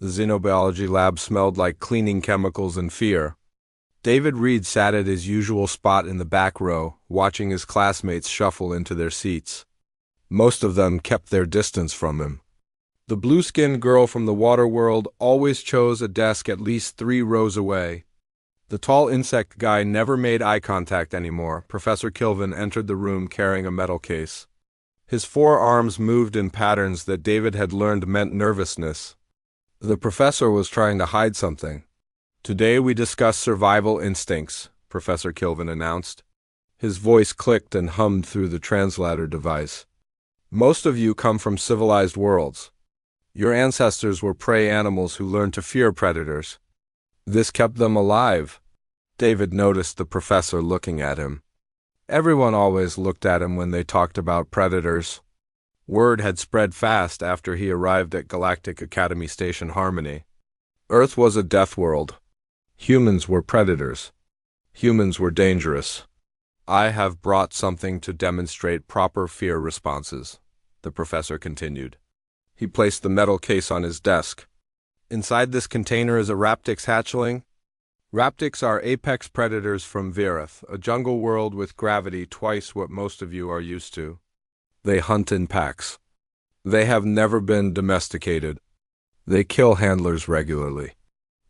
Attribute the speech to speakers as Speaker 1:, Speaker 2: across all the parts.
Speaker 1: The xenobiology lab smelled like cleaning chemicals and fear. David Reed sat at his usual spot in the back row, watching his classmates shuffle into their seats. Most of them kept their distance from him. The blue-skinned girl from the water world always chose a desk at least 3 rows away. The tall insect guy never made eye contact anymore. Professor Kilvin entered the room carrying a metal case. His forearms moved in patterns that David had learned meant nervousness. The professor was trying to hide something. "Today we discuss survival instincts," Professor Kilvin announced. His voice clicked and hummed through the translator device. "Most of you come from civilized worlds. Your ancestors were prey animals who learned to fear predators. This kept them alive." David noticed the professor looking at him. Everyone always looked at him when they talked about predators. Word had spread fast after he arrived at Galactic Academy Station Harmony. Earth was a death world. Humans were predators. Humans were dangerous. "I have brought something to demonstrate proper fear responses," the professor continued. He placed the metal case on his desk. "Inside this container is a Raptix hatchling. Raptix are apex predators from Virith, a jungle world with gravity twice what most of you are used to. They hunt in packs. They have never been domesticated. They kill handlers regularly."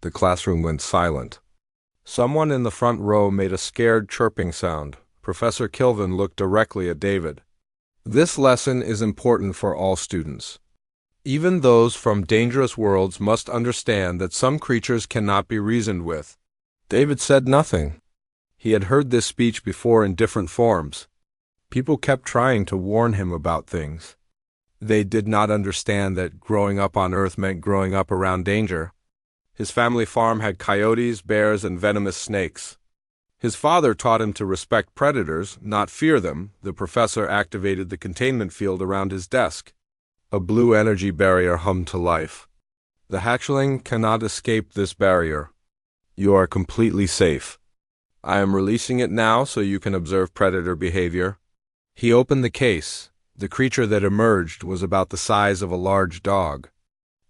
Speaker 1: The classroom went silent. Someone in the front row made a scared chirping sound. Professor Kilvin looked directly at David. "This lesson is important for all students. Even those from dangerous worlds must understand that some creatures cannot be reasoned with." David said nothing. He had heard this speech before in different forms. People kept trying to warn him about things. They did not understand that growing up on Earth meant growing up around danger. His family farm had coyotes, bears, and venomous snakes. His father taught him to respect predators, not fear them. The professor activated the containment field around his desk. A blue energy barrier hummed to life. "The hatchling cannot escape this barrier. You are completely safe. I am releasing it now so you can observe predator behavior." He opened the case. The creature that emerged was about the size of a large dog.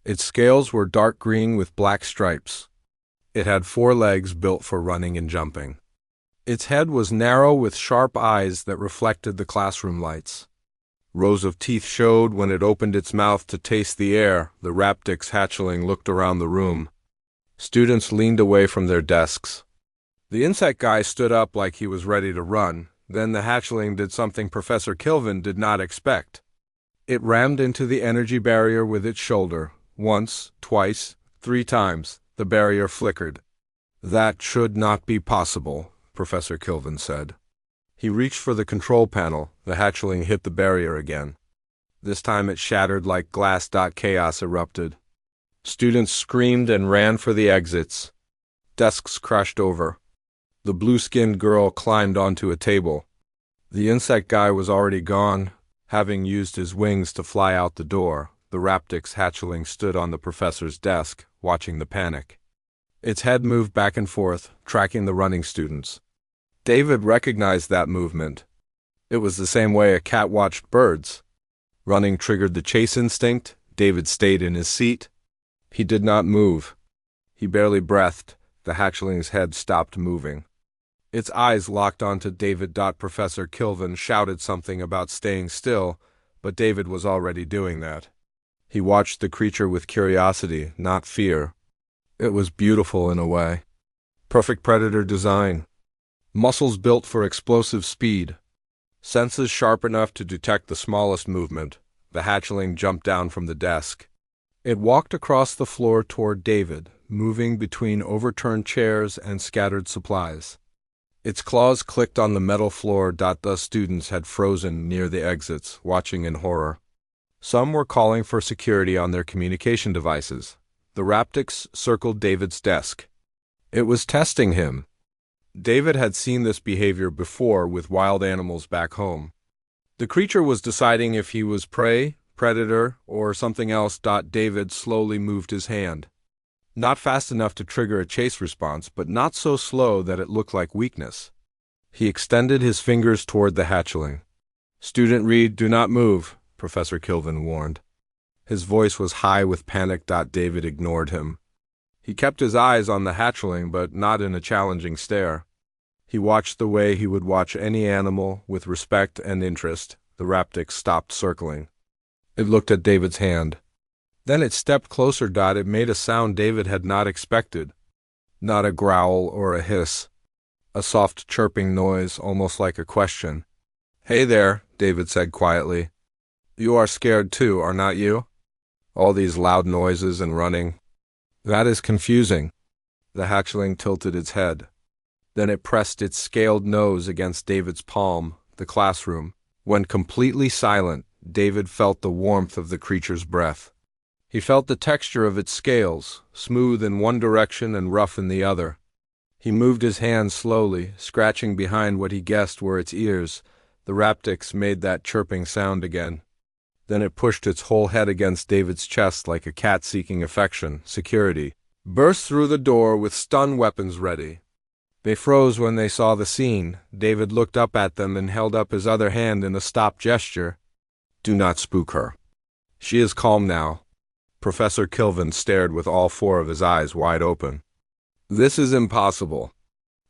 Speaker 1: Its scales were dark green with black stripes. It had 4 legs built for running and jumping. Its head was narrow with sharp eyes that reflected the classroom lights. Rows of teeth showed when it opened its mouth to taste the air. The Raptix hatchling looked around the room. Students leaned away from their desks. The insect guy stood up like he was ready to run. Then the hatchling did something Professor Kilvin did not expect. It rammed into the energy barrier with its shoulder. Once, twice, 3 times, the barrier flickered. "That should not be possible," Professor Kilvin said. He reached for the control panel. The hatchling hit the barrier again. This time it shattered like glass. Chaos erupted. Students screamed and ran for the exits. Desks crashed over. The blue-skinned girl climbed onto a table. The insect guy was already gone, having used his wings to fly out the door. The Raptix hatchling stood on the professor's desk, watching the panic. Its head moved back and forth, tracking the running students. David recognized that movement. It was the same way a cat watched birds. Running triggered the chase instinct. David stayed in his seat. He did not move. He barely breathed. The hatchling's head stopped moving. Its eyes locked onto David. Professor Kilvin shouted something about staying still, but David was already doing that. He watched the creature with curiosity, not fear. It was beautiful in a way. Perfect predator design. Muscles built for explosive speed. Senses sharp enough to detect the smallest movement. The hatchling jumped down from the desk. It walked across the floor toward David, moving between overturned chairs and scattered supplies. Its claws clicked on the metal floor. The students had frozen near the exits, watching in horror. Some were calling for security on their communication devices. The Raptix circled David's desk. It was testing him. David had seen this behavior before with wild animals back home. The creature was deciding if he was prey, predator, or something else. David slowly moved his hand. Not fast enough to trigger a chase response, but not so slow that it looked like weakness. He extended his fingers toward the hatchling. "Student Reed, do not move," Professor Kilvin warned. His voice was high with panic. David ignored him. He kept his eyes on the hatchling, but not in a challenging stare. He watched the way he would watch any animal, with respect and interest. The Raptix stopped circling. It looked at David's hand. Then it stepped closer. It made a sound David had not expected. Not a growl or a hiss. A soft chirping noise, almost like a question. "Hey there," David said quietly. "You are scared too, are not you? All these loud noises and running. That is confusing." The hatchling tilted its head. Then it pressed its scaled nose against David's palm. The classroom went completely silent. David felt the warmth of the creature's breath. He felt the texture of its scales, smooth in one direction and rough in the other. He moved his hand slowly, scratching behind what he guessed were its ears. The Raptix made that chirping sound again. Then it pushed its whole head against David's chest like a cat seeking affection. Security burst through the door with stun weapons ready. They froze when they saw the scene. David looked up at them and held up his other hand in a stop gesture. "Do not spook her. She is calm now." Professor Kilvin stared with all four of his eyes wide open. "This is impossible.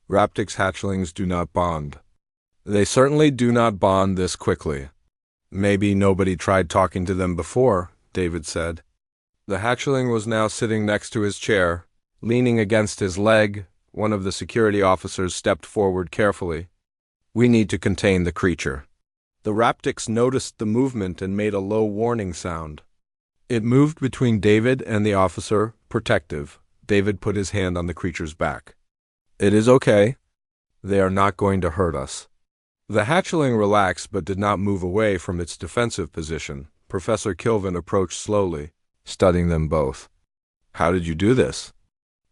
Speaker 1: Raptix hatchlings do not bond. They certainly do not bond this quickly." "Maybe nobody tried talking to them before," David said. The hatchling was now sitting next to his chair, leaning against his leg. One of the security officers stepped forward carefully. "We need to contain the creature." The Raptix noticed the movement and made a low warning sound. It moved between David and the officer, protective. David put his hand on the creature's back. "It is okay. They are not going to hurt us." The hatchling relaxed but did not move away from its defensive position. Professor Kilvin approached slowly, studying them both. "How did you do this?"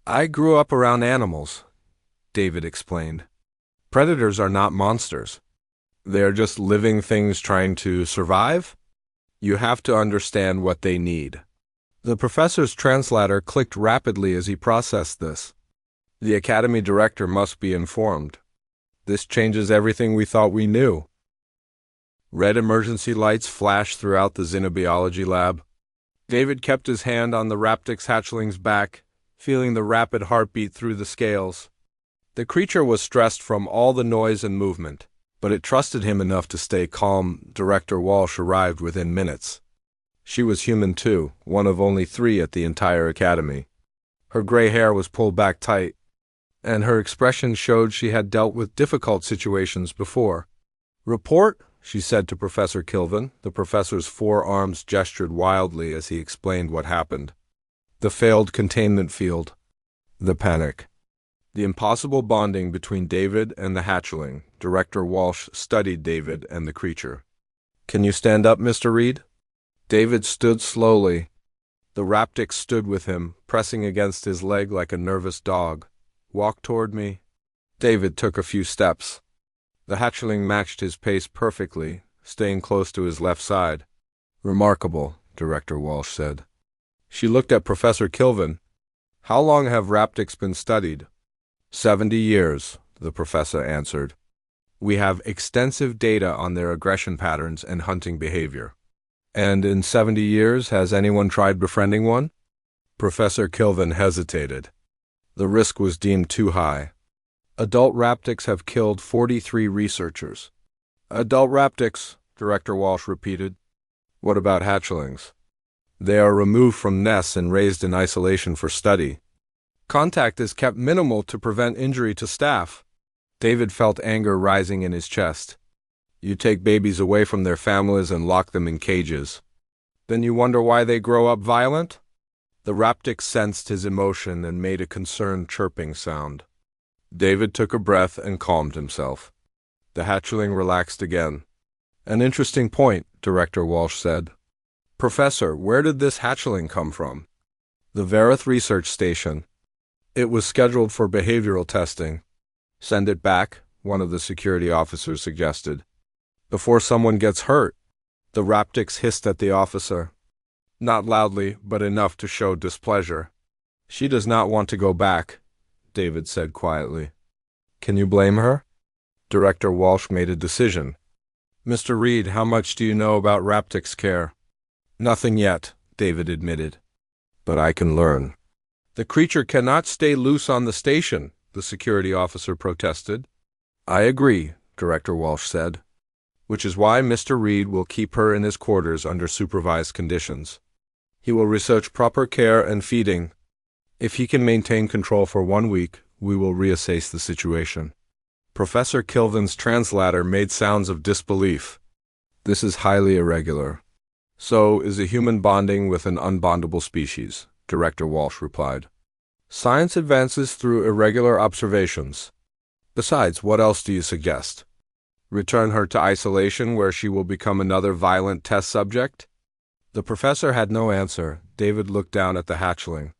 Speaker 1: "I grew up around animals," David explained. "Predators are not monsters. They are just living things trying to survive. You have to understand what they need." The professor's translator clicked rapidly as he processed this. "The academy director must be informed. This changes everything we thought we knew." Red emergency lights flashed throughout the xenobiology lab. David kept his hand on the Raptix hatchling's back, feeling the rapid heartbeat through the scales. The creature was stressed from all the noise and movement, but it trusted him enough to stay calm. Director Walsh arrived within minutes. She was human too, one of only 3 at the entire academy. Her gray hair was pulled back tight, and her expression showed she had dealt with difficult situations before. "Report," she said to Professor Kilvin. The professor's 4 arms gestured wildly as he explained what happened. The failed containment field. The panic. The impossible bonding between David and the hatchling. Director Walsh studied David and the creature. "Can you stand up, Mr. Reed?" David stood slowly. The Raptix stood with him, pressing against his leg like a nervous dog. "Walk toward me." David took a few steps. The hatchling matched his pace perfectly, staying close to his left side. "Remarkable," Director Walsh said. She looked at Professor Kilvin. "How long have Raptix been studied?" 70 years, the professor answered. "We have extensive data on their aggression patterns and hunting behavior." "And in 70 years, has anyone tried befriending one?" Professor Kilvin hesitated. The risk was deemed too high. "Adult Raptix have killed 43 researchers." "Adult Raptix," Director Walsh repeated. "What about hatchlings?" "They are removed from nests and raised in isolation for study. Contact is kept minimal to prevent injury to staff." David felt anger rising in his chest. "You take babies away from their families and lock them in cages. Then you wonder why they grow up violent?" The Raptix sensed his emotion and made a concerned chirping sound. David took a breath and calmed himself. The hatchling relaxed again. "An interesting point," Director Walsh said. "Professor, where did this hatchling come from?" "The Verith Research Station. It was scheduled for behavioral testing." "Send it back," one of the security officers suggested. "Before someone gets hurt." The Raptix hissed at the officer. Not loudly, but enough to show displeasure. "She does not want to go back," David said quietly. "Can you blame her?" Director Walsh made a decision. "Mr. Reed, how much do you know about Raptix care?" "Nothing yet," David admitted. But I can learn. The creature cannot stay loose on the station, the security officer protested. I agree, Director Walsh said. Which is why Mr. Reed will keep her in his quarters under supervised conditions. He will research proper care and feeding. If he can maintain control for 1 week, we will reassess the situation. Professor Kilvin's translator made sounds of disbelief. This is highly irregular. So is a human bonding with an unbondable species, Director Walsh replied. Science advances through irregular observations. Besides, what else do you suggest? Return her to isolation where she will become another violent test subject? The professor had no answer. David looked down at the hatchling.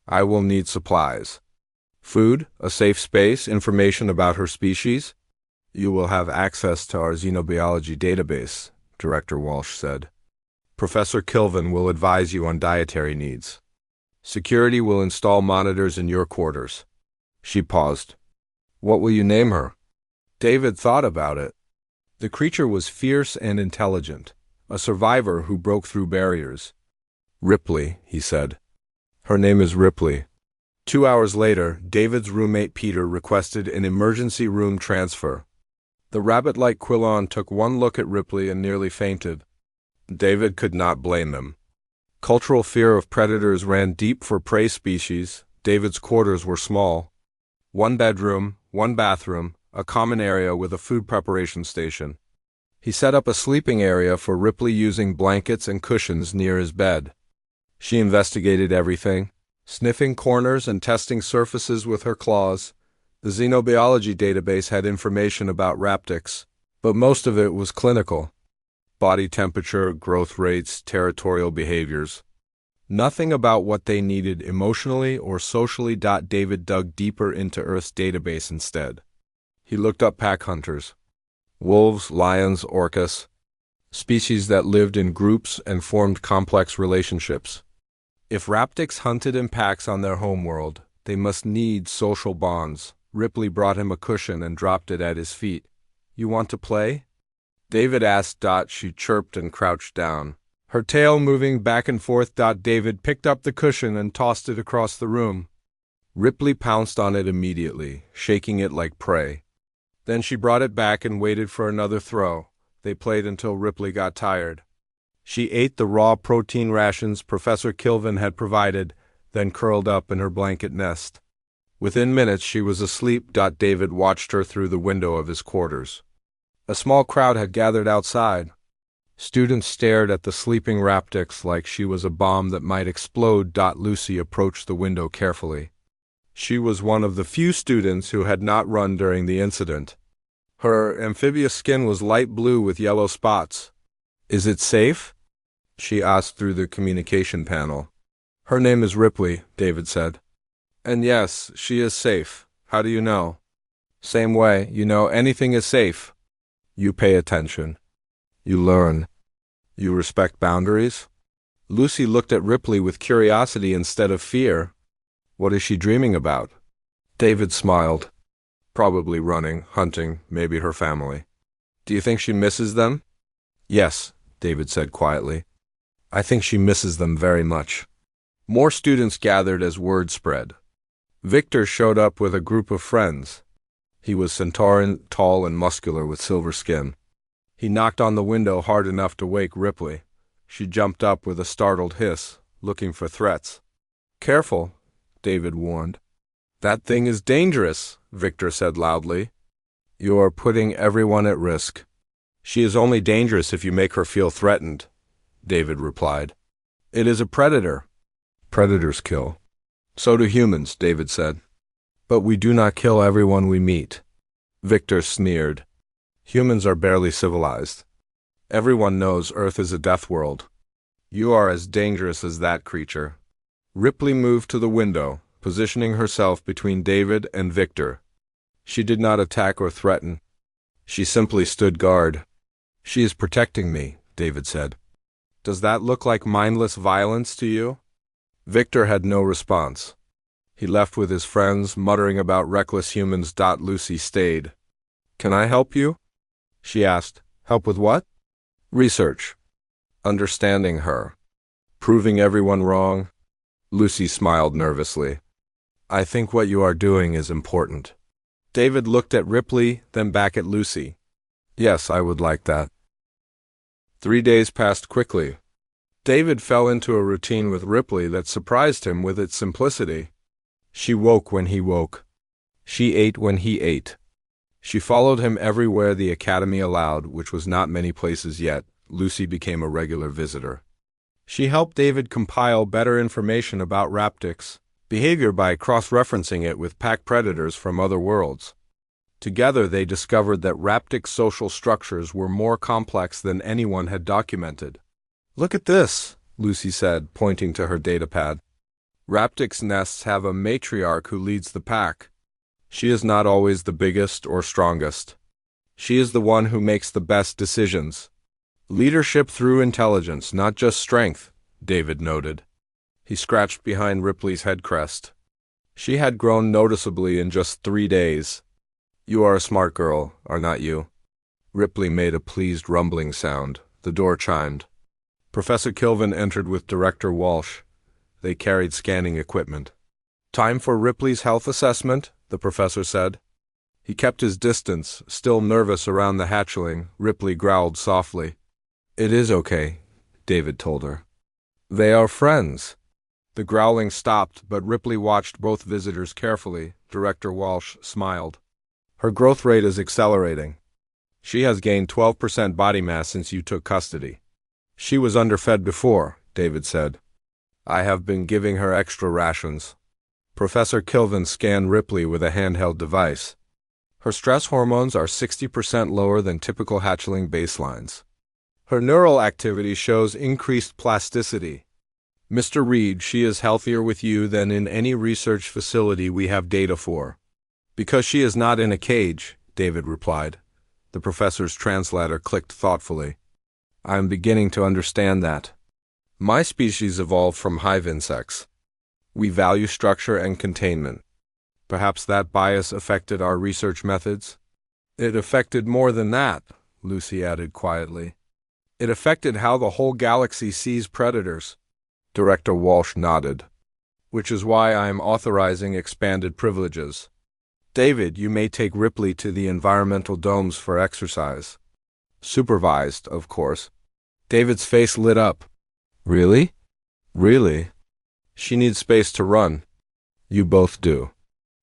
Speaker 1: I will need supplies. Food, a safe space, information about her species. You will have access to our xenobiology database, Director Walsh said. Professor Kilvin will advise you on dietary needs. Security will install monitors in your quarters. She paused. What will you name her? David thought about it. The creature was fierce and intelligent, a survivor who broke through barriers. Ripley, he said. Her name is Ripley. 2 hours later, David's roommate Peter requested an emergency room transfer. The rabbit-like Quillon took one look at Ripley and nearly fainted. David could not blame him. Cultural fear of predators ran deep for prey species. David's quarters were small. 1 bedroom, 1 bathroom, a common area with a food preparation station. He set up a sleeping area for Ripley using blankets and cushions near his bed. She investigated everything, sniffing corners and testing surfaces with her claws. The xenobiology database had information about raptix, but most of it was clinical. Body temperature, growth rates, territorial behaviors. Nothing about what they needed emotionally or socially. David dug deeper into Earth's database instead. He looked up pack hunters. Wolves, lions, orcas. Species that lived in groups and formed complex relationships. If raptix hunted in packs on their homeworld, they must need social bonds. Ripley brought him a cushion and dropped it at his feet. You want to play? David asked. She chirped and crouched down, her tail moving back and forth. David picked up the cushion and tossed it across the room. Ripley pounced on it immediately, shaking it like prey. Then she brought it back and waited for another throw. They played until Ripley got tired. She ate the raw protein rations Professor Kilvin had provided, then curled up in her blanket nest. Within minutes she was asleep. David watched her through the window of his quarters. A small crowd had gathered outside. Students stared at the sleeping raptix like she was a bomb that might explode. Lucy approached the window carefully. She was one of the few students who had not run during the incident. Her amphibious skin was light blue with yellow spots. Is it safe? She asked through the communication panel. Her name is Ripley, David said. And yes, she is safe. How do you know? Same way, you know anything is safe. You pay attention. You learn. You respect boundaries? Lucy looked at Ripley with curiosity instead of fear. What is she dreaming about? David smiled. Probably running, hunting, maybe her family. Do you think she misses them? Yes, David said quietly. I think she misses them very much. More students gathered as word spread. Victor showed up with a group of friends. He was Centauran, tall and muscular with silver skin. He knocked on the window hard enough to wake Ripley. She jumped up with a startled hiss, looking for threats. Careful, David warned. That thing is dangerous, Victor said loudly. You are putting everyone at risk. She is only dangerous if you make her feel threatened, David replied. It is a predator. Predators kill. So do humans, David said. But we do not kill everyone we meet. Victor sneered. Humans are barely civilized. Everyone knows Earth is a death world. You are as dangerous as that creature. Ripley moved to the window, positioning herself between David and Victor. She did not attack or threaten. She simply stood guard. She is protecting me, David said. Does that look like mindless violence to you? Victor had no response. He left with his friends, muttering about reckless humans. Lucy stayed. Can I help you? She asked. Help with what? Research. Understanding her. Proving everyone wrong? Lucy smiled nervously. I think what you are doing is important. David looked at Ripley, then back at Lucy. Yes, I would like that. 3 days passed quickly. David fell into a routine with Ripley that surprised him with its simplicity. She woke when he woke. She ate when he ate. She followed him everywhere the Academy allowed, which was not many places yet. Lucy became a regular visitor. She helped David compile better information about Raptic's behavior by cross-referencing it with pack predators from other worlds. Together they discovered that Raptic's social structures were more complex than anyone had documented. Look at this, Lucy said, pointing to her datapad. Raptic's nests have a matriarch who leads the pack. She is not always the biggest or strongest. She is the one who makes the best decisions. Leadership through intelligence, not just strength, David noted. He scratched behind Ripley's head crest. She had grown noticeably in just 3 days. You are a smart girl, are not you? Ripley made a pleased rumbling sound. The door chimed. Professor Kilvin entered with Director Walsh. They carried scanning equipment. Time for Ripley's health assessment, the professor said. He kept his distance, still nervous around the hatchling. Ripley growled softly. It is okay, David told her. They are friends. The growling stopped, but Ripley watched both visitors carefully. Director Walsh smiled. Her growth rate is accelerating. She has gained 12% body mass since you took custody. She was underfed before, David said. I have been giving her extra rations. Professor Kilvin scanned Ripley with a handheld device. Her stress hormones are 60% lower than typical hatchling baselines. Her neural activity shows increased plasticity. Mr. Reed, she is healthier with you than in any research facility we have data for. Because she is not in a cage, David replied. The professor's translator clicked thoughtfully. I am beginning to understand that. My species evolved from hive insects. We value structure and containment. Perhaps that bias affected our research methods? It affected more than that, Lucy added quietly. It affected how the whole galaxy sees predators. Director Walsh nodded. Which is why I am authorizing expanded privileges. David, you may take Ripley to the environmental domes for exercise. Supervised, of course. David's face lit up. Really? Really? She needs space to run. You both do.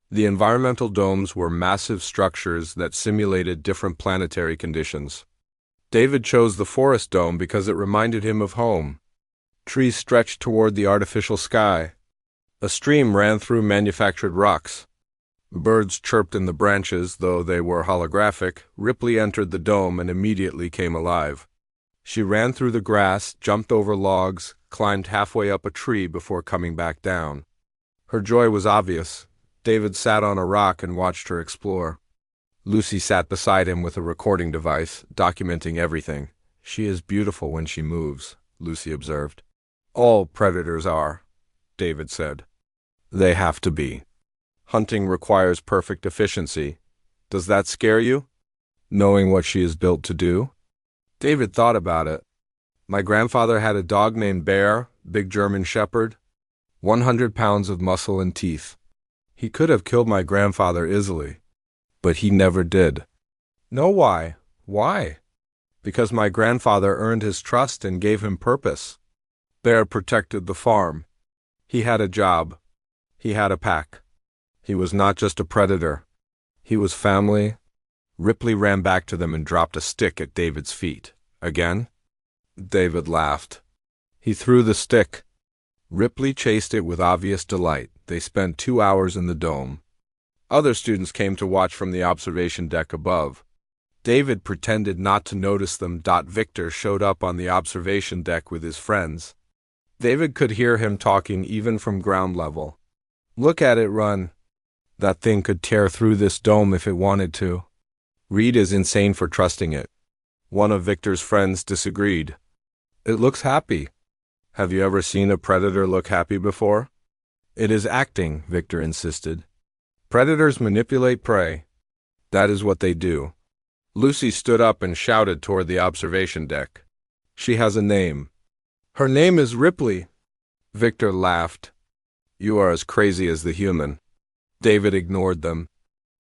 Speaker 1: The environmental domes were massive structures that simulated different planetary conditions. David chose the forest dome because it reminded him of home. Trees stretched toward the artificial sky. A stream ran through manufactured rocks. Birds chirped in the branches, though they were holographic. Ripley entered the dome and immediately came alive. She ran through the grass, jumped over logs, climbed halfway up a tree before coming back down. Her joy was obvious. David sat on a rock and watched her explore. Lucy sat beside him with a recording device, documenting everything. She is beautiful when she moves, Lucy observed. All predators are, David said. They have to be. Hunting requires perfect efficiency. Does that scare you? Knowing what she is built to do? David thought about it. My grandfather had a dog named Bear, big German shepherd. 100 pounds of muscle and teeth. He could have killed my grandfather easily. But he never did. No, why? Why? Because my grandfather earned his trust and gave him purpose. Bear protected the farm. He had a job. He had a pack. He was not just a predator. He was family. Ripley ran back to them and dropped a stick at David's feet. Again? David laughed. He threw the stick. Ripley chased it with obvious delight. They spent 2 hours in the dome. Other students came to watch from the observation deck above. David pretended not to notice them. Victor showed up on the observation deck with his friends. David could hear him talking even from ground level. Look at it run. That thing could tear through this dome if it wanted to. Reed is insane for trusting it. One of Victor's friends disagreed. It looks happy. Have you ever seen a predator look happy before? It is acting, Victor insisted. Predators manipulate prey. That is what they do. Lucy stood up and shouted toward the observation deck. She has a name. Her name is Ripley, Victor laughed. You are as crazy as the human. David ignored them.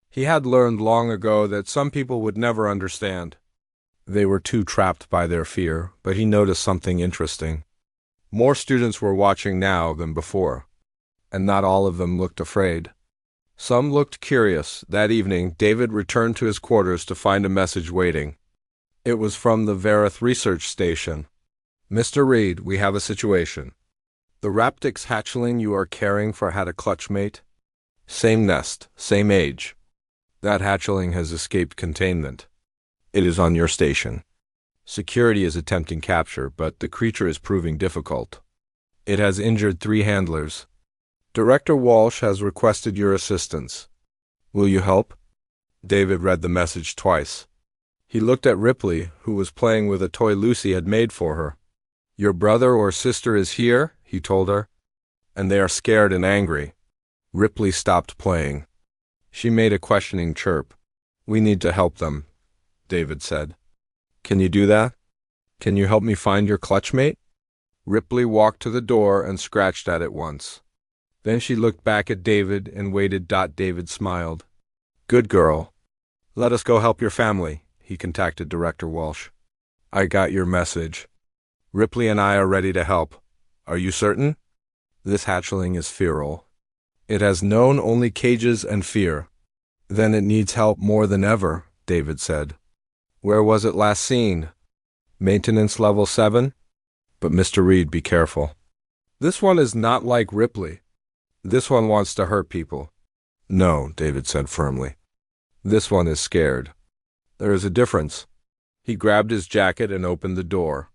Speaker 1: He had learned long ago that some people would never understand. They were too trapped by their fear, but he noticed something interesting. More students were watching now than before, and not all of them looked afraid. Some looked curious. That evening, David returned to his quarters to find a message waiting. It was from the Verith research station. Mr. Reed, we have a situation. The Raptix hatchling you are caring for had a clutch mate. Same nest, same age. That hatchling has escaped containment. It is on your station. Security is attempting capture, but the creature is proving difficult. It has injured 3 handlers. Director Walsh has requested your assistance. Will you help? David read the message twice. He looked at Ripley, who was playing with a toy Lucy had made for her. Your brother or sister is here, he told her, and they are scared and angry. Ripley stopped playing. She made a questioning chirp. We need to help them, David said. Can you do that? Can you help me find your clutchmate? Ripley walked to the door and scratched at it once. Then she looked back at David and waited. David smiled. Good girl. Let us go help your family, he contacted Director Walsh. I got your message. Ripley and I are ready to help. Are you certain? This hatchling is feral. It has known only cages and fear. Then it needs help more than ever, David said. Where was it last seen? Maintenance level 7? But Mr. Reed, be careful. This one is not like Ripley. This one wants to hurt people. No, David said firmly. This one is scared. There is a difference. He grabbed his jacket and opened the door.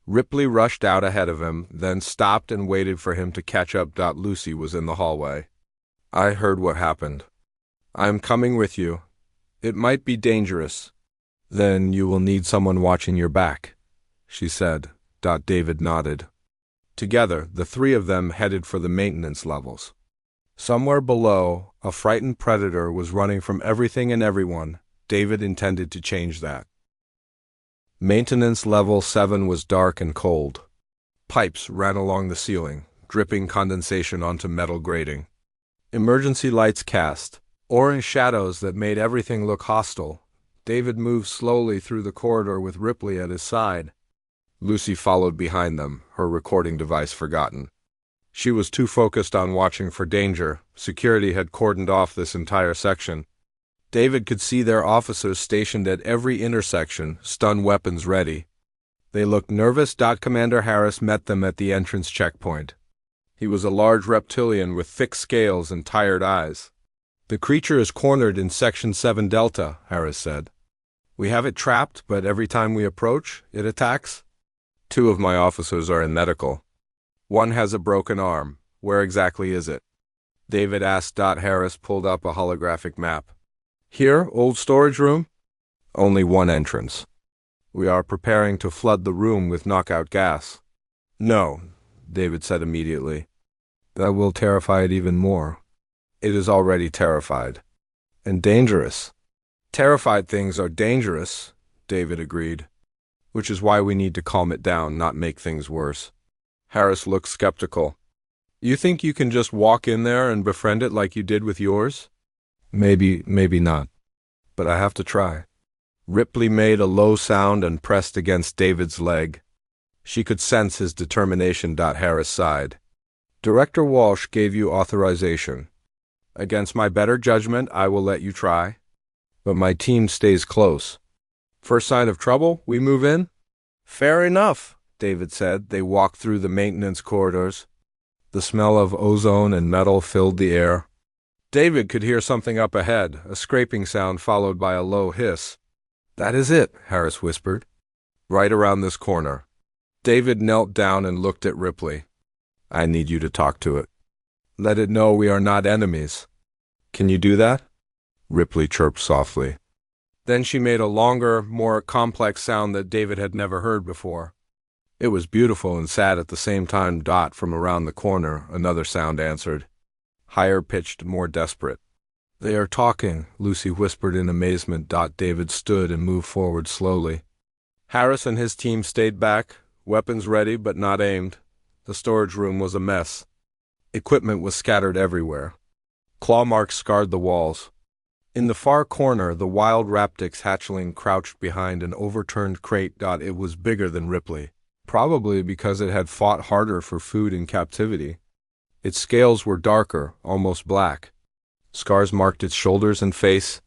Speaker 1: Ripley rushed out ahead of him, then stopped and waited for him to catch up. Lucy was in the hallway. I heard what happened. I am coming with you. It might be dangerous. Then you will need someone watching your back, she said. David nodded. Together, the 3 of them headed for the maintenance levels. Somewhere below, a frightened predator was running from everything and everyone. David intended to change that. Maintenance level 7 was dark and cold. Pipes ran along the ceiling, dripping condensation onto metal grating. Emergency lights cast, orange shadows that made everything look hostile. David moved slowly through the corridor with Ripley at his side. Lucy followed behind them, her recording device forgotten. She was too focused on watching for danger. Security had cordoned off this entire section. David could see their officers stationed at every intersection, stun weapons ready. They looked nervous. Commander Harris met them at the entrance checkpoint. He was a large reptilian with thick scales and tired eyes. The creature is cornered in Section 7 Delta, Harris said. We have it trapped, but every time we approach, it attacks. 2 of my officers are in medical. 1 has a broken arm. Where exactly is it? David asked. Harris pulled up a holographic map. Here, old storage room? Only 1 entrance. We are preparing to flood the room with knockout gas. No, David said immediately. That will terrify it even more. It is already terrified. And dangerous. Terrified things are dangerous, David agreed. Which is why we need to calm it down, not make things worse. Harris looked skeptical. You think you can just walk in there and befriend it like you did with yours? Maybe not. But I have to try. Ripley made a low sound and pressed against David's leg. She could sense his determination. Harris sighed. Director Walsh gave you authorization. Against my better judgment, I will let you try. But my team stays close. First sign of trouble, we move in? Fair enough, David said. They walked through the maintenance corridors. The smell of ozone and metal filled the air. David could hear something up ahead, a scraping sound followed by a low hiss. That is it, Harris whispered. Right around this corner. David knelt down and looked at Ripley. I need you to talk to it. Let it know we are not enemies. Can you do that? Ripley chirped softly. Then she made a longer, more complex sound that David had never heard before. It was beautiful and sad at the same time. From around the corner, another sound answered. Higher pitched, more desperate. They are talking, Lucy whispered in amazement. David stood and moved forward slowly. Harris and his team stayed back, weapons ready but not aimed. The storage room was a mess. Equipment was scattered everywhere. Claw marks scarred the walls. In the far corner, the wild Raptix hatchling crouched behind an overturned crate. It was bigger than Ripley, probably because it had fought harder for food in captivity. Its scales were darker, almost black. Scars marked its shoulders and face.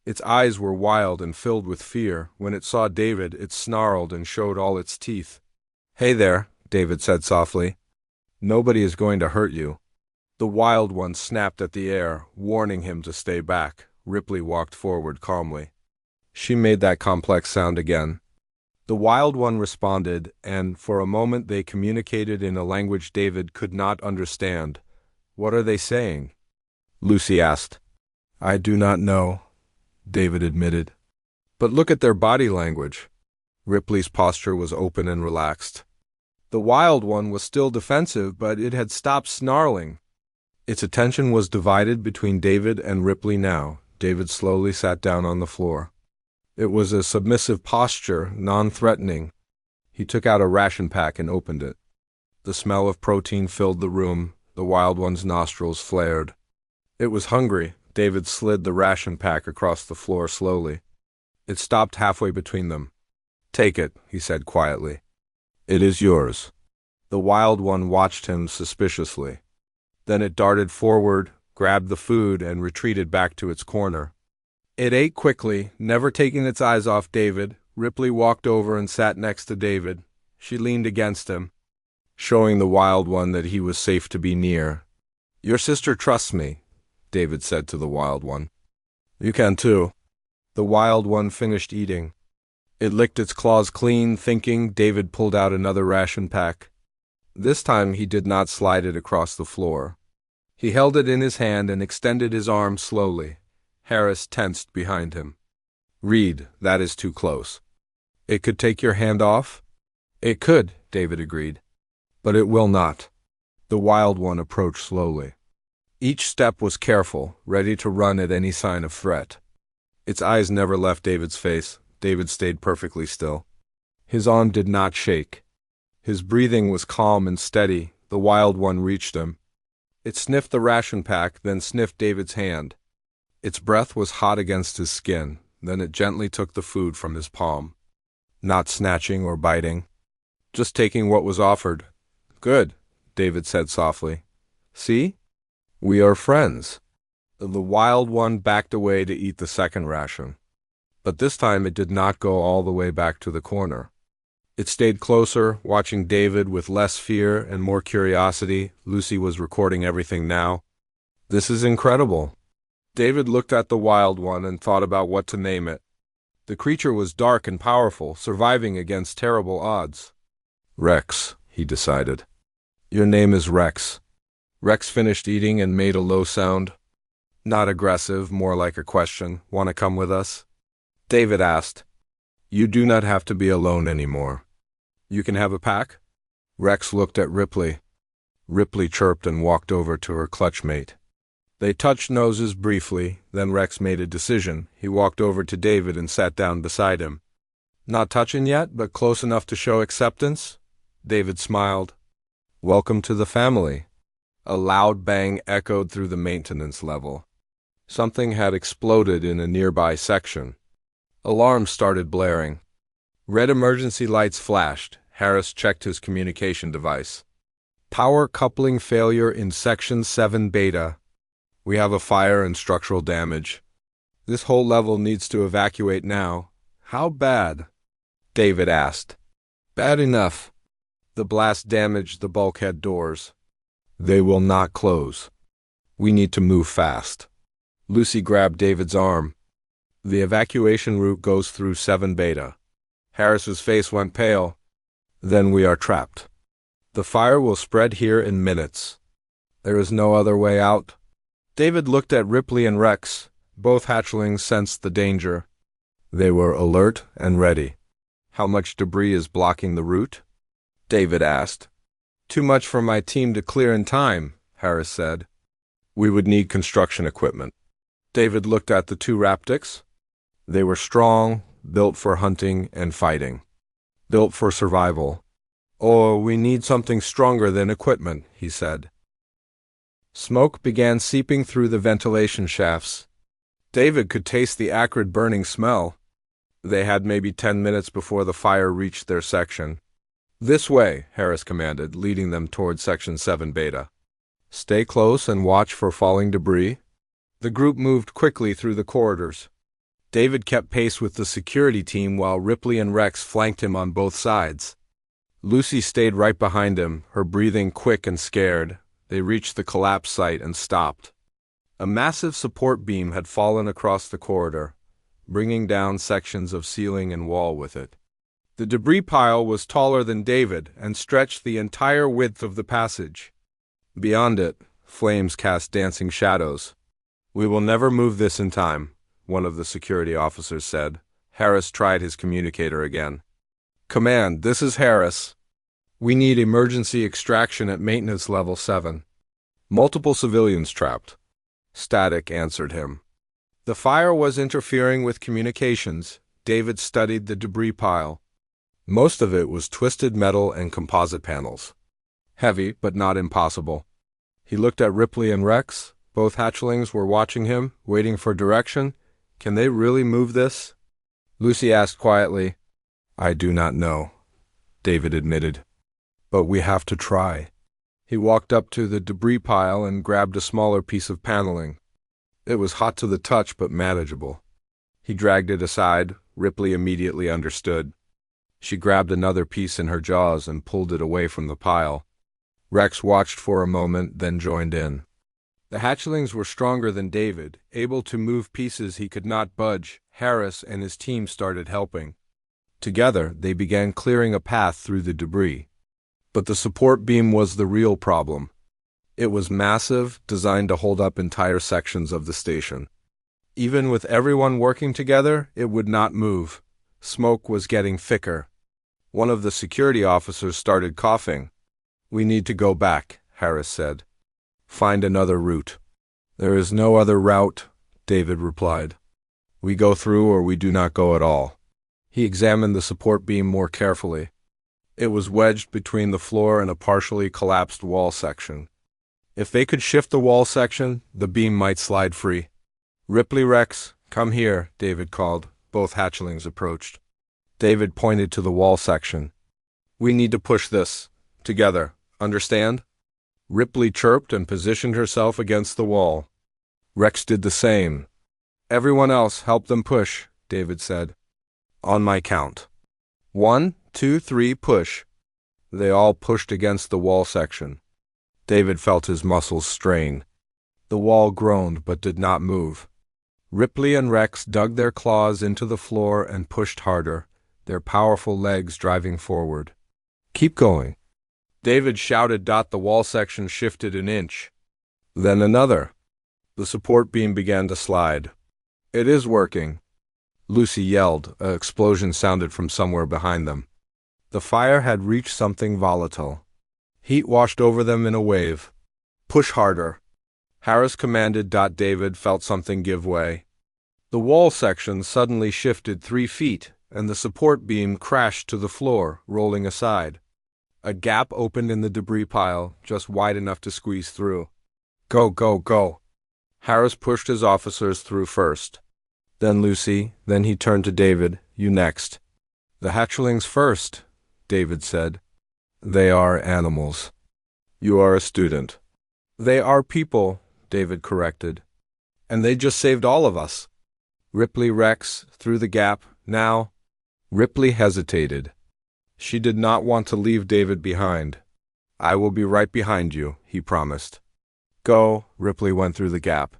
Speaker 1: Its eyes were wild and filled with fear. When it saw David, it snarled and showed all its teeth. "Hey there," David said softly. "Nobody is going to hurt you." The wild one snapped at the air, warning him to stay back. Ripley walked forward calmly. She made that complex sound again. The wild one responded, and for a moment they communicated in a language David could not understand. "What are they saying?" Lucy asked. "I do not know," David admitted. "But look at their body language." Ripley's posture was open and relaxed. The wild one was still defensive, but it had stopped snarling. Its attention was divided between David and Ripley now. David slowly sat down on the floor. It was a submissive posture, non-threatening. He took out a ration pack and opened it. The smell of protein filled the room. The wild one's nostrils flared. It was hungry. David slid the ration pack across the floor slowly. It stopped halfway between them. "Take it," he said quietly. "It is yours." The wild one watched him suspiciously. Then it darted forward, grabbed the food, and retreated back to its corner. It ate quickly, never taking its eyes off David. Ripley walked over and sat next to David. She leaned against him, showing the wild one that he was safe to be near. "Your sister trusts me," David said to the wild one. "You can too." The wild one finished eating. It licked its claws clean, thinking. David pulled out another ration pack. This time he did not slide it across the floor. He held it in his hand and extended his arm slowly. Harris tensed behind him. "Reed, that is too close." "It could take your hand off?" "It could," David agreed. "But it will not." The wild one approached slowly. Each step was careful, ready to run at any sign of threat. Its eyes never left David's face. David stayed perfectly still. His arm did not shake. His breathing was calm and steady. The wild one reached him. It sniffed the ration pack, then sniffed David's hand. Its breath was hot against his skin. Then it gently took the food from his palm. Not snatching or biting. Just taking what was offered. "Good," David said softly. "See? We are friends." The wild one backed away to eat the second ration. But this time it did not go all the way back to the corner. It stayed closer, watching David with less fear and more curiosity. Lucy was recording everything now. "This is incredible." David looked at the wild one and thought about what to name it. The creature was dark and powerful, surviving against terrible odds. "Rex," he decided. "Your name is Rex." Rex finished eating and made a low sound. Not aggressive, more like a question. "Want to come with us?" David asked. "You do not have to be alone anymore. You can have a pack?" Rex looked at Ripley. Ripley chirped and walked over to her clutchmate. They touched noses briefly, then Rex made a decision. He walked over to David and sat down beside him. "Not touching yet, but close enough to show acceptance?" David smiled. "Welcome to the family." A loud bang echoed through the maintenance level. Something had exploded in a nearby section. Alarms started blaring. Red emergency lights flashed. Harris checked his communication device. "Power coupling failure in Section 7 Beta. We have a fire and structural damage. This whole level needs to evacuate now." "How bad?" David asked. "Bad enough. The blast damaged the bulkhead doors. They will not close. We need to move fast." Lucy grabbed David's arm. "The evacuation route goes through 7 Beta." Harris's face went pale. "Then we are trapped. The fire will spread here in minutes. There is no other way out." David looked at Ripley and Rex. Both hatchlings sensed the danger. They were alert and ready. "How much debris is blocking the route?" David asked. "Too much for my team to clear in time," Harris said. "We would need construction equipment." David looked at the two Raptix. They were strong, built for hunting and fighting. Built for survival. Or we need something stronger than equipment, he said. Smoke began seeping through the ventilation shafts. David could taste the acrid burning smell. They had maybe 10 minutes before the fire reached their section. This way, Harris commanded, leading them toward Section 7 Beta. Stay close and watch for falling debris. The group moved quickly through the corridors. David kept pace with the security team while Ripley and Rex flanked him on both sides. Lucy stayed right behind him, her breathing quick and scared. They reached the collapse site and stopped. A massive support beam had fallen across the corridor, bringing down sections of ceiling and wall with it. The debris pile was taller than David and stretched the entire width of the passage. Beyond it, flames cast dancing shadows. We will never move this in time, one of the security officers said. Harris tried his communicator again. Command, this is Harris. We need emergency extraction at maintenance level 7. Multiple civilians trapped. Static answered him. The fire was interfering with communications. David studied the debris pile. Most of it was twisted metal and composite panels. Heavy, but not impossible. He looked at Ripley and Rex. Both hatchlings were watching him, waiting for direction. Can they really move this? Lucy asked quietly. I do not know, David admitted. But we have to try. He walked up to the debris pile and grabbed a smaller piece of paneling. It was hot to the touch, but manageable. He dragged it aside. Ripley immediately understood. She grabbed another piece in her jaws and pulled it away from the pile. Rex watched for a moment, then joined in. The hatchlings were stronger than David, able to move pieces he could not budge. Harris and his team started helping. Together, they began clearing a path through the debris. But the support beam was the real problem. It was massive, designed to hold up entire sections of the station. Even with everyone working together, it would not move. Smoke was getting thicker. One of the security officers started coughing. We need to go back, Harris said. Find another route. There is no other route, David replied. We go through or we do not go at all. He examined the support beam more carefully. It was wedged between the floor and a partially collapsed wall section. If they could shift the wall section, the beam might slide free. Ripley, Rex, come here, David called. Both hatchlings approached. David pointed to the wall section. We need to push this. Together. Understand? Ripley chirped and positioned herself against the wall. Rex did the same. Everyone else help them push, David said. On my count. 1, 2, 3, push. They all pushed against the wall section. David felt his muscles strain. The wall groaned but did not move. Ripley and Rex dug their claws into the floor and pushed harder, their powerful legs driving forward. Keep going. David shouted. The wall section shifted an inch. Then another. The support beam began to slide. It is working. Lucy yelled. An explosion sounded from somewhere behind them. The fire had reached something volatile. Heat washed over them in a wave. Push harder. Harris commanded. David felt something give way. The wall section suddenly shifted 3 feet, and the support beam crashed to the floor, rolling aside. A gap opened in the debris pile, just wide enough to squeeze through. Go, go, go. Harris pushed his officers through first. Then Lucy, then he turned to David. You next. The hatchlings first, David said. They are animals. You are a student. They are people, David corrected. And they just saved all of us. Ripley, Rex, through the gap, now. Ripley hesitated. She did not want to leave David behind. I will be right behind you, he promised. Go, Ripley went through the gap.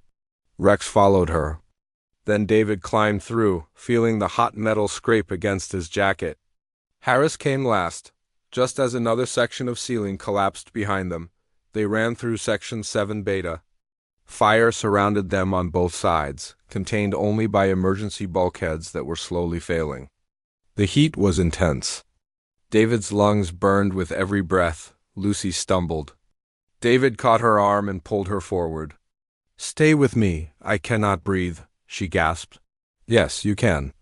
Speaker 1: Rex followed her. Then David climbed through, feeling the hot metal scrape against his jacket. Harris came last. Just as another section of ceiling collapsed behind them, they ran through Section 7 Beta. Fire surrounded them on both sides, contained only by emergency bulkheads that were slowly failing. The heat was intense. David's lungs burned with every breath. Lucy stumbled. David caught her arm and pulled her forward. Stay with me. I cannot breathe, she gasped. Yes, you can.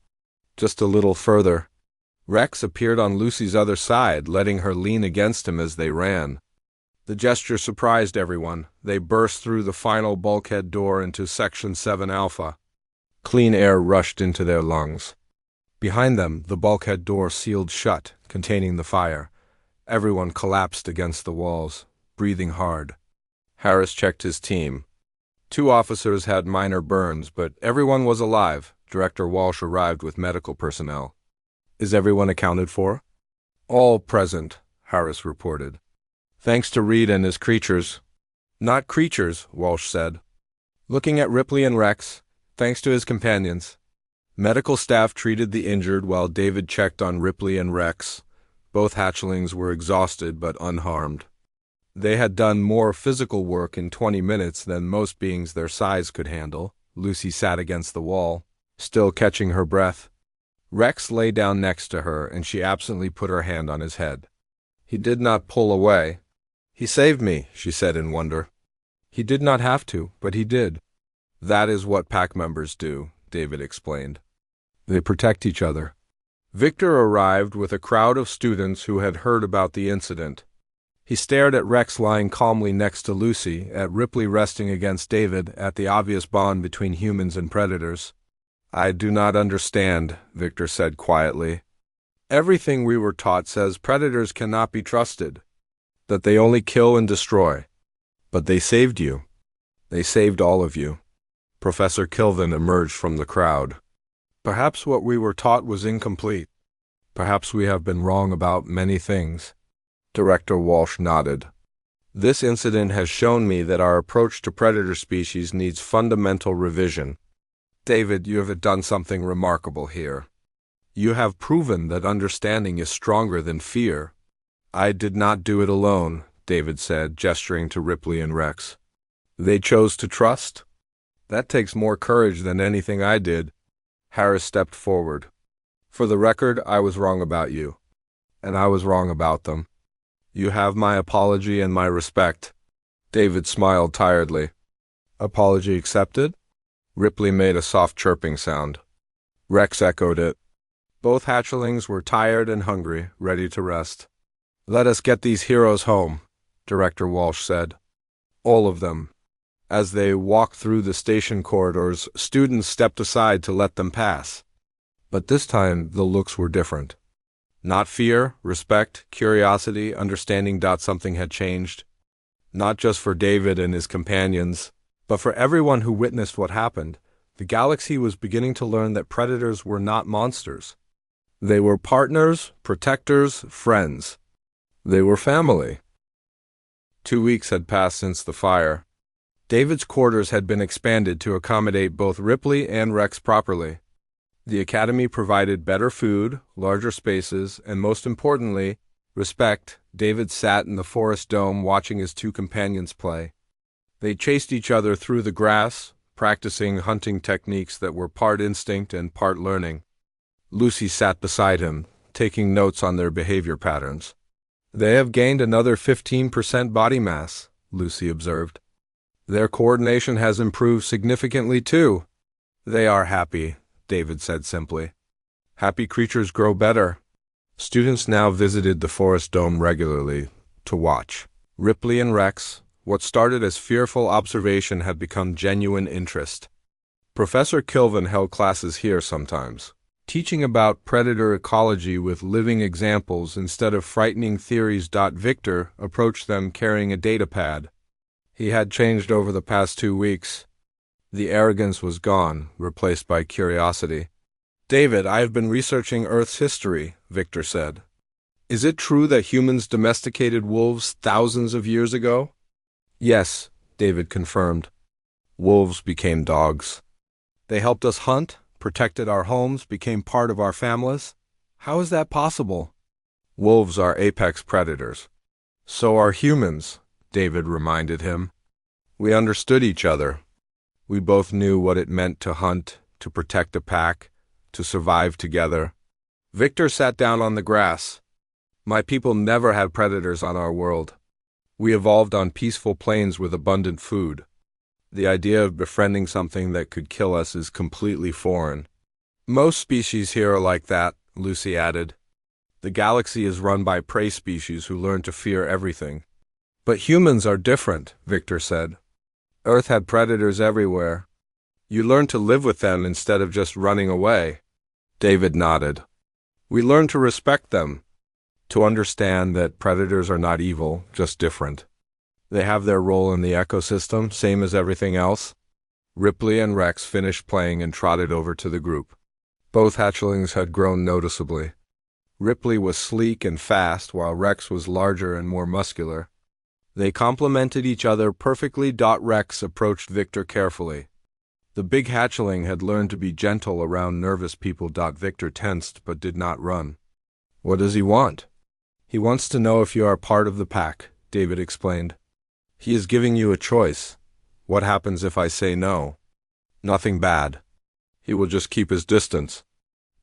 Speaker 1: Just a little further. Rex appeared on Lucy's other side, letting her lean against him as they ran. The gesture surprised everyone. They burst through the final bulkhead door into Section 7 Alpha. Clean air rushed into their lungs. Behind them, the bulkhead door sealed shut, containing the fire. Everyone collapsed against the walls, breathing hard. Harris checked his team. 2 officers had minor burns, but everyone was alive. Director Walsh arrived with medical personnel. Is everyone accounted for? All present, Harris reported. Thanks to Reed and his creatures. Not creatures, Walsh said. Looking at Ripley and Rex, thanks to his companions. Medical staff treated the injured while David checked on Ripley and Rex. Both hatchlings were exhausted but unharmed. They had done more physical work in 20 minutes than most beings their size could handle. Lucy sat against the wall, still catching her breath. Rex lay down next to her, and she absently put her hand on his head. He did not pull away. He saved me, she said in wonder. He did not have to, but he did. That is what pack members do, David explained. They protect each other. Victor arrived with a crowd of students who had heard about the incident. He stared at Rex lying calmly next to Lucy, at Ripley resting against David, at the obvious bond between humans and predators. I do not understand, Victor said quietly. Everything we were taught says predators cannot be trusted, that they only kill and destroy. But they saved you. They saved all of you. Professor Kilvin emerged from the crowd. Perhaps what we were taught was incomplete. Perhaps we have been wrong about many things. Director Walsh nodded. This incident has shown me that our approach to predator species needs fundamental revision. David, you have done something remarkable here. You have proven that understanding is stronger than fear. I did not do it alone, David said, gesturing to Ripley and Rex. They chose to trust? That takes more courage than anything I did. Harris stepped forward. For the record, I was wrong about you. And I was wrong about them. You have my apology and my respect. David smiled tiredly. Apology accepted? Ripley made a soft chirping sound. Rex echoed it. Both hatchlings were tired and hungry, ready to rest. Let us get these heroes home, Director Walsh said. All of them. As they walked through the station corridors, students stepped aside to let them pass. But this time, the looks were different. Not fear, respect, curiosity, understanding that something had changed. Not just for David and his companions, but for everyone who witnessed what happened. The galaxy was beginning to learn that predators were not monsters. They were partners, protectors, friends. They were family. 2 weeks had passed since the fire. David's quarters had been expanded to accommodate both Ripley and Rex properly. The academy provided better food, larger spaces, and most importantly, respect. David sat in the forest dome watching his 2 companions play. They chased each other through the grass, practicing hunting techniques that were part instinct and part learning. Lucy sat beside him, taking notes on their behavior patterns. They have gained another 15% body mass, Lucy observed. Their coordination has improved significantly too. They are happy, David said simply. Happy creatures grow better. Students now visited the forest dome regularly to watch. Ripley and Rex, what started as fearful observation had become genuine interest. Professor Kilvin held classes here sometimes, teaching about predator ecology with living examples instead of frightening theories. Victor approached them carrying a data pad. He had changed over the past 2 weeks. The arrogance was gone, replaced by curiosity. David, I have been researching Earth's history, Victor said. Is it true that humans domesticated wolves thousands of years ago? Yes, David confirmed. Wolves became dogs. They helped us hunt, protected our homes, became part of our families. How is that possible? Wolves are apex predators. So are humans, David reminded him. We understood each other. We both knew what it meant to hunt, to protect a pack, to survive together. Victor sat down on the grass. My people never had predators on our world. We evolved on peaceful plains with abundant food. The idea of befriending something that could kill us is completely foreign. Most species here are like that, Lucy added. The galaxy is run by prey species who learn to fear everything. But humans are different, Victor said. Earth had predators everywhere. You learn to live with them instead of just running away. David nodded. We learn to respect them, to understand that predators are not evil, just different. They have their role in the ecosystem, same as everything else. Ripley and Rex finished playing and trotted over to the group. Both hatchlings had grown noticeably. Ripley was sleek and fast, while Rex was larger and more muscular. They complemented each other perfectly. Rex approached Victor carefully. The big hatchling had learned to be gentle around nervous people. Victor tensed but did not run. What does he want? He wants to know if you are part of the pack, David explained. He is giving you a choice. What happens if I say no? Nothing bad. He will just keep his distance.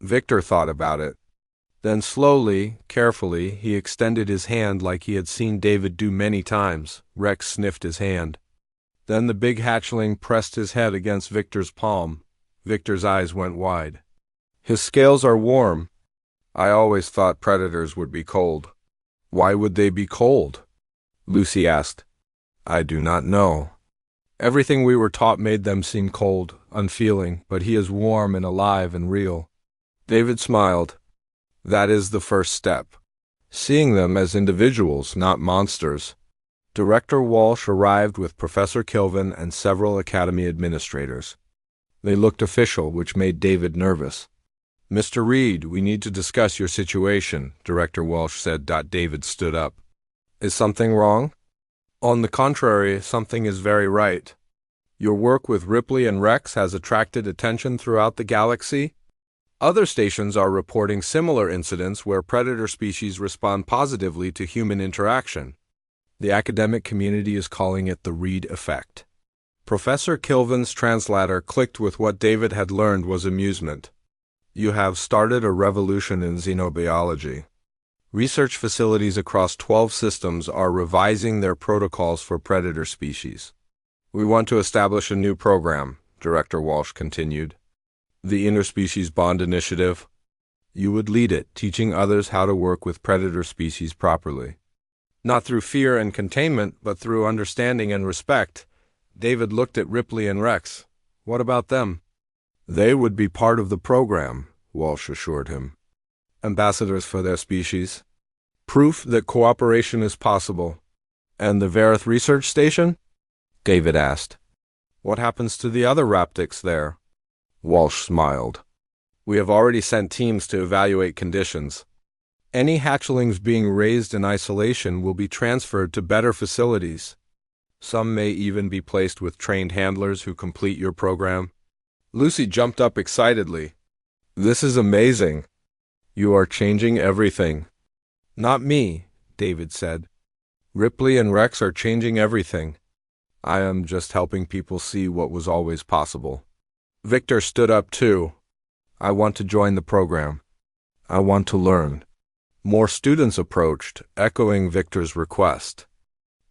Speaker 1: Victor thought about it. Then slowly, carefully, he extended his hand like he had seen David do many times. Rex sniffed his hand. Then the big hatchling pressed his head against Victor's palm. Victor's eyes went wide. His scales are warm. I always thought predators would be cold. Why would they be cold? Lucy asked. I do not know. Everything we were taught made them seem cold, unfeeling, but he is warm and alive and real. David smiled. That is the first step. Seeing them as individuals, not monsters. Director Walsh arrived with Professor Kilvin and several Academy administrators. They looked official, which made David nervous. Mr. Reed, we need to discuss your situation, Director Walsh said. David stood up. Is something wrong? On the contrary, something is very right. Your work with Ripley and Rex has attracted attention throughout the galaxy. Other stations are reporting similar incidents where predator species respond positively to human interaction. The academic community is calling it the Reed effect. Professor Kilvin's translator clicked with what David had learned was amusement. You have started a revolution in xenobiology. Research facilities across 12 systems are revising their protocols for predator species. We want to establish a new program, Director Walsh continued. The Interspecies Bond Initiative. You would lead it, teaching others how to work with predator species properly. Not through fear and containment, but through understanding and respect. David looked at Ripley and Rex. What about them? They would be part of the program, Walsh assured him. Ambassadors for their species. Proof that cooperation is possible. And the Verith Research Station? David asked. What happens to the other Raptics there? Walsh smiled. We have already sent teams to evaluate conditions. Any hatchlings being raised in isolation will be transferred to better facilities. Some may even be placed with trained handlers who complete your program. Lucy jumped up excitedly. This is amazing. You are changing everything. Not me, David said. Ripley and Rex are changing everything. I am just helping people see what was always possible. Victor stood up too. I want to join the program. I want to learn. More students approached, echoing Victor's request.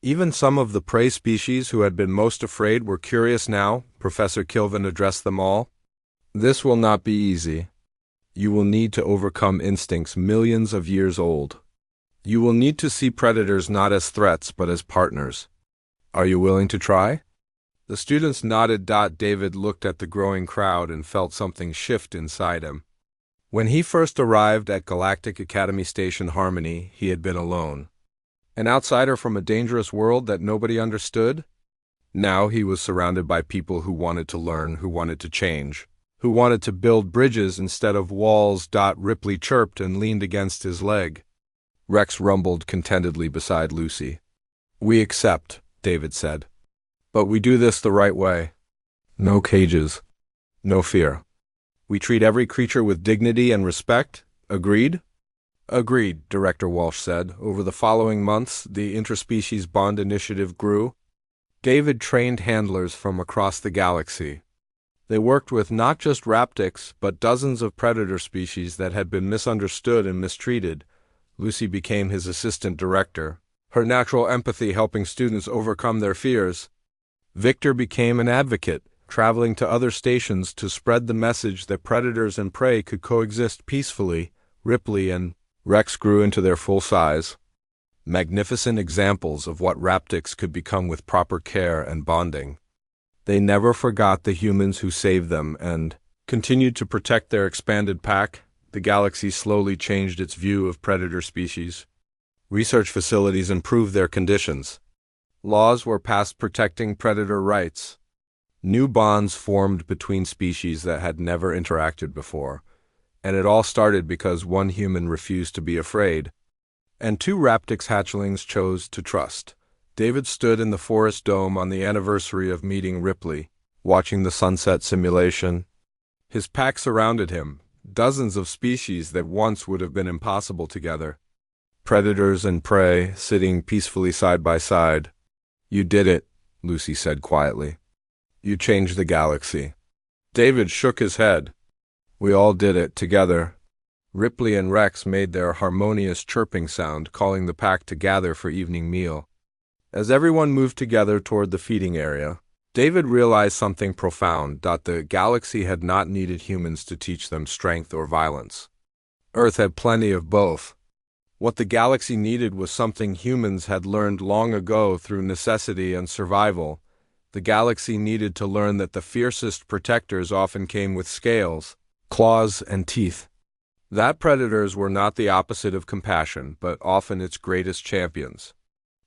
Speaker 1: Even some of the prey species who had been most afraid were curious now. Professor Kilvin addressed them all. This will not be easy. You will need to overcome instincts millions of years old. You will need to see predators not as threats but as partners. Are you willing to try? The students nodded. David looked at the growing crowd and felt something shift inside him. When he first arrived at Galactic Academy Station Harmony, he had been alone. An outsider from a dangerous world that nobody understood? Now he was surrounded by people who wanted to learn, who wanted to change, who wanted to build bridges instead of walls. Ripley chirped and leaned against his leg. Rex rumbled contentedly beside Lucy. We accept, David said. But we do this the right way. No cages. No fear. We treat every creature with dignity and respect. Agreed? Agreed, Director Walsh said. Over the following months, the Interspecies Bond Initiative grew. David trained handlers from across the galaxy. They worked with not just Raptics, but dozens of predator species that had been misunderstood and mistreated. Lucy became his assistant director, her natural empathy helping students overcome their fears. Victor became an advocate, traveling to other stations to spread the message that predators and prey could coexist peacefully. Ripley and Wrecks grew into their full size, magnificent examples of what raptics could become with proper care and bonding. They never forgot the humans who saved them and continued to protect their expanded pack. The galaxy slowly changed its view of predator species. Research facilities improved their conditions. Laws were passed protecting predator rights. New bonds formed between species that had never interacted before. And it all started because one human refused to be afraid, and two raptix hatchlings chose to trust. David stood in the forest dome on the anniversary of meeting Ripley, watching the sunset simulation. His pack surrounded him, dozens of species that once would have been impossible together. Predators and prey sitting peacefully side by side. "You did it," Lucy said quietly. "You changed the galaxy." David shook his head. "We all did it together." Ripley and Rex made their harmonious chirping sound, calling the pack to gather for evening meal. As everyone moved together toward the feeding area, David realized something profound, that the galaxy had not needed humans to teach them strength or violence. Earth had plenty of both. What the galaxy needed was something humans had learned long ago through necessity and survival. The galaxy needed to learn that the fiercest protectors often came with scales, claws, and teeth. That predators were not the opposite of compassion, but often its greatest champions.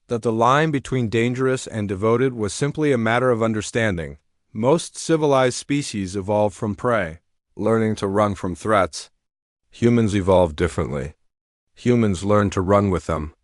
Speaker 1: That the line between dangerous and devoted was simply a matter of understanding. Most civilized species evolved from prey, learning to run from threats. Humans evolved differently. Humans learned to run with them.